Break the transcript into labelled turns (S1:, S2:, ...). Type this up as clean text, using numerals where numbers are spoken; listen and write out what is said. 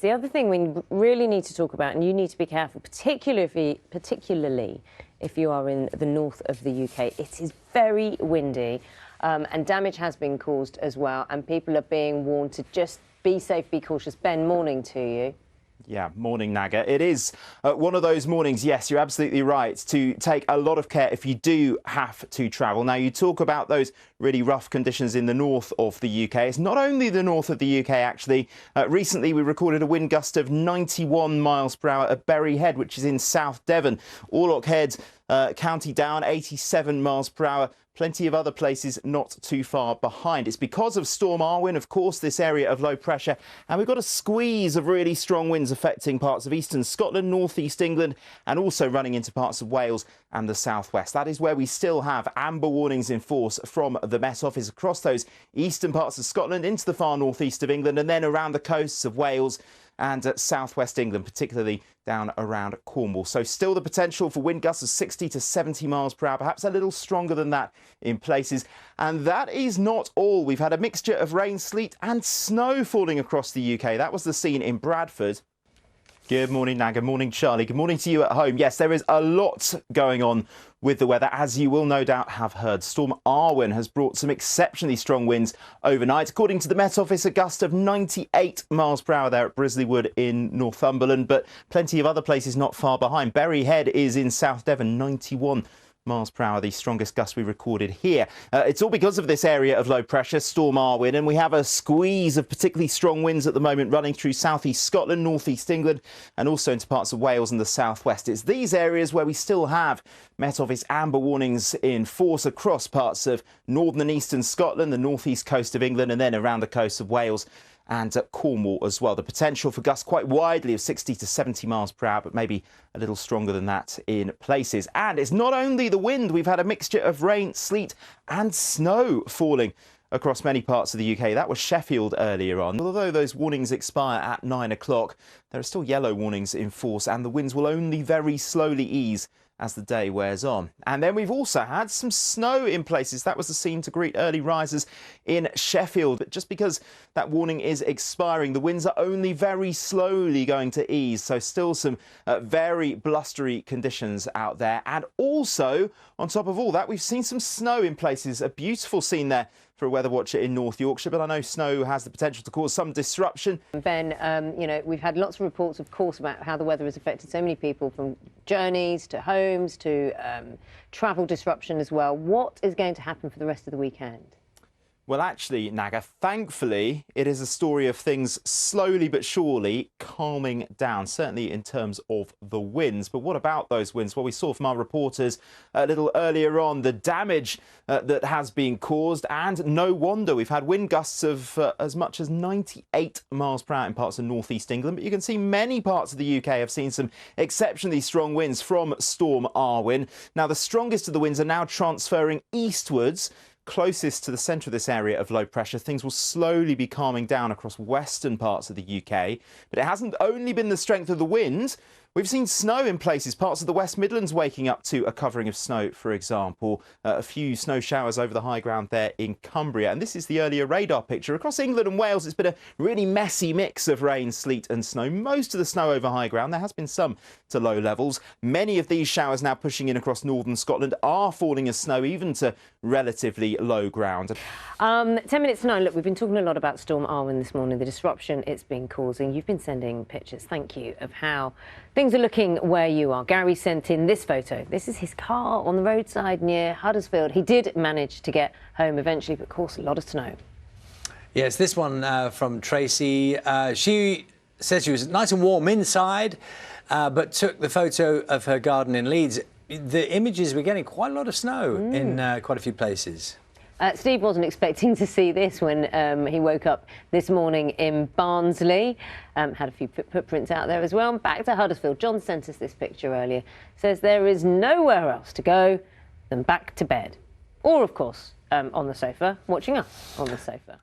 S1: The other thing we really need to talk about, and you need to be careful, particularly if you are in the north of the UK, it is very windy and damage has been caused as well, and people are being warned to just be safe, be cautious. Ben, morning to you.
S2: Yeah, morning, Naga. It is one of those mornings, yes, you're absolutely right, to take a lot of care if you do have to travel. Now, you talk about those really rough conditions in the north of the UK. It's not only the north of the UK, actually. Recently, we recorded a wind gust of 91 miles per hour at Bury Head, which is in South Devon. Orlock Head, County Down, 87 miles per hour. Plenty of other places not too far behind. It's because of Storm Arwen, of course, this area of low pressure, and we've got a squeeze of really strong winds affecting parts of eastern Scotland, northeast England, and also running into parts of Wales and the southwest. That is where we still have amber warnings in force from the Met Office across those eastern parts of Scotland into the far northeast of England, and then around the coasts of Wales and southwest England, particularly down around Cornwall. So still the potential for wind gusts of 60 to 70 miles per hour, perhaps a little stronger than that in places. And that is not all. We've had a mixture of rain, sleet and snow falling across the UK. That was the scene in Bradford. Good morning, Naga. Morning, Charlie. Good morning to you at home. Yes, there is a lot going on with the weather, as you will no doubt have heard. Storm Arwen has brought some exceptionally strong winds overnight. According to the Met Office, a gust of 98 miles per hour there at Brisleywood in Northumberland, but plenty of other places not far behind. Bury Head is in South Devon, 91 miles per hour, the strongest gust we recorded here. It's all because of this area of low pressure, Storm Arwen, and we have a squeeze of particularly strong winds at the moment running through southeast Scotland, northeast England, and also into parts of Wales and the southwest. It's these areas where we still have Met Office amber warnings in force across parts of northern and eastern Scotland, the northeast coast of England, and then around the coast of Wales and at Cornwall as well. The potential for gusts quite widely of 60 to 70 miles per hour, but maybe a little stronger than that in places. And it's not only the wind. We've had a mixture of rain, sleet and snow falling across many parts of the UK. That was Sheffield earlier on. Although those warnings expire at 9 o'clock, there are still yellow warnings in force, and the winds will only very slowly ease as the day wears on. And then we've also had some snow in places. That was the scene to greet early risers in Sheffield. But just because that warning is expiring, the winds are only very slowly going to ease. So still some very blustery conditions out there. And also, on top of all that, we've seen some snow in places. A beautiful scene there for a weather watcher in North Yorkshire, but I know snow has the potential to cause some disruption.
S1: Ben, you know, we've had lots of reports, of course, about how the weather has affected so many people, from journeys to homes to travel disruption as well. What is going to happen for the rest of the weekend?
S2: Well, actually, Naga, thankfully, it is a story of things slowly but surely calming down, certainly in terms of the winds. But what about those winds? Well, we saw from our reporters a little earlier on the damage that has been caused, and no wonder. We've had wind gusts of as much as 98 miles per hour in parts of northeast England. But you can see many parts of the UK have seen some exceptionally strong winds from Storm Arwen. Now, the strongest of the winds are now transferring eastwards, closest to the centre of this area of low pressure. Things will slowly be calming down across western parts of the UK. But it hasn't only been the strength of the wind. We've seen snow in places, parts of the West Midlands waking up to a covering of snow, for example. A few snow showers over the high ground there in Cumbria. And this is the earlier radar picture. Across England and Wales, it's been a really messy mix of rain, sleet and snow. Most of the snow over high ground. There has been some to low levels. Many of these showers now pushing in across northern Scotland are falling as snow, even to relatively low ground.
S1: 10 minutes to 9. Look, we've been talking a lot about Storm Arwen this morning, the disruption it's been causing. You've been sending pictures, thank you, of how things are looking where you are. Gary sent in this photo. This is his car on the roadside near Huddersfield. He did manage to get home eventually, but of course a lot of snow.
S3: Yes, this one from Tracy. She says she was nice and warm inside, but took the photo of her garden in Leeds. The images, we're getting quite a lot of snow in quite a few places.
S1: Steve wasn't expecting to see this when he woke up this morning in Barnsley. Had a few footprints out there as well. Back to Huddersfield. John sent us this picture earlier. Says there is nowhere else to go than back to bed. Or, of course, on the sofa, watching us on the sofa.